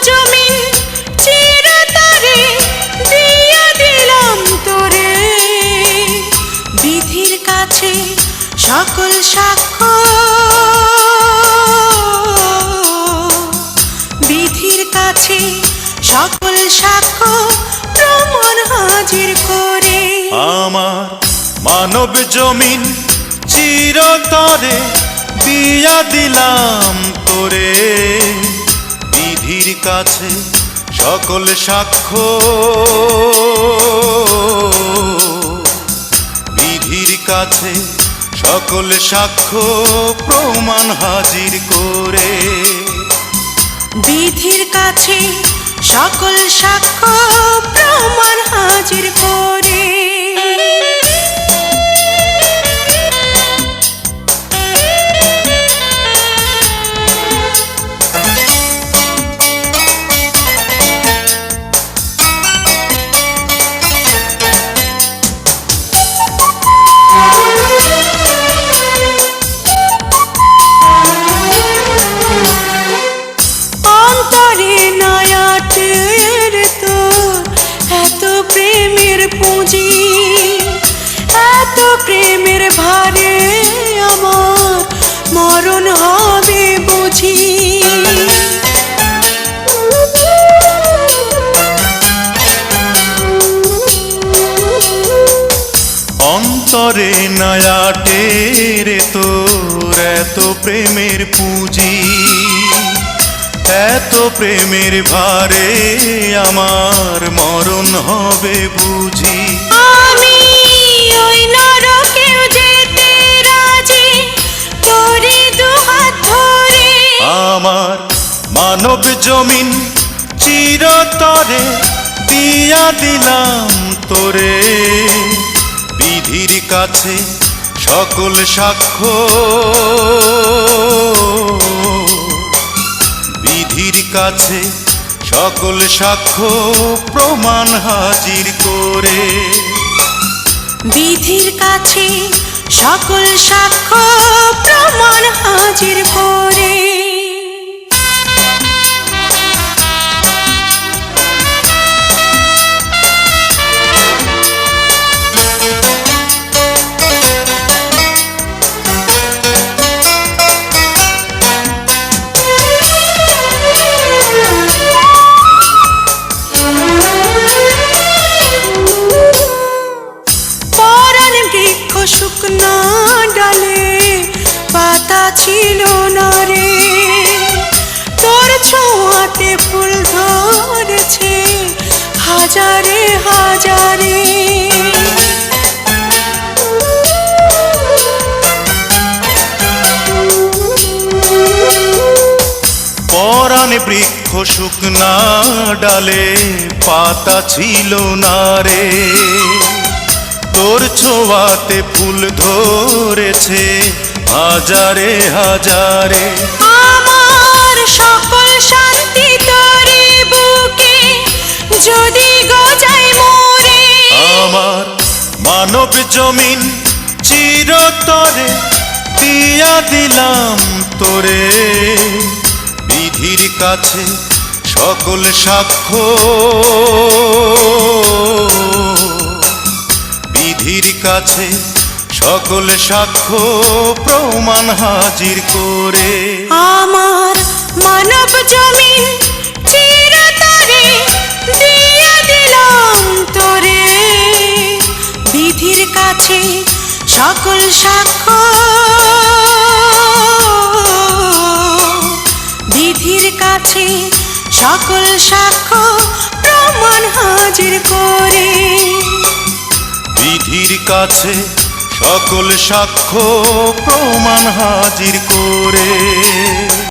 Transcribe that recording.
জমিন চিরতরে দিয়া দিলাম তোরে, বিধির কাছে সকল সাক্ষ্য, বিধির কাছে সকল সাক্ষ্য প্রমাণ হাজির করে। আমার মানব জমিন চিরতরে দিয়া দিলাম তোরে, বিধির কাছে সকল সাক্ষ্য, বিধির কাছে সকল সাক্ষ্য প্রমাণ হাজির করে। বিধির কাছে সকল সাক্ষ্য প্রমাণ হাজির করে। প্রেমের ভারে আমার মরণ হবে বুঝি, অন্তরে নয়াটে রে তোর এত প্রেমের পুঁজি, এত প্রেমের ভারে আমার মরণ হবে বুঝি। আমি ওই নরকেও যেতে রাজি তোরে দুহাত ধরে, আমার মানব জমিন চিরতরে দিয়া দিলাম তোরে, বিধির কাছে সকল সাক্ষ্য, বিধির কাছে সকল সাক্ষ্য প্রমাণ হাজির করে। বিধির কাছে সকল সাক্ষ্য প্রমাণ হাজির করে। শুকনা ডালে পাতা ছিল না রে, তোর ছোঁয়াতে ফুল ধরেছে হাজারে হাজারে। পরাণ বৃক্ষ শুকনা ডালে পাতা ছিল না রে, তোর ছোঁয়াতে ফুল ধরেছে হাজারে হাজারে। আমার সকল শান্তি তোরে বুকে যদি গজাই মোরে, আমার মানব জমিন চিরতরে দিয়া দিলাম তোরে, বিধির কাছে সকল সাক্ষ্য, বিধির কাছে সকল সাক্ষ্য প্রমাণ হাজির করে। আমার মানব জমিন চিরতরে দিয়া দিলাম তোরে, বিধির কাছে সকল সাক্ষ্য, বিধির কাছে সকল সাক্ষ্য প্রমাণ হাজির করে। বিধির কাছে সকল সাক্ষ্য প্রমাণ হাজির করে।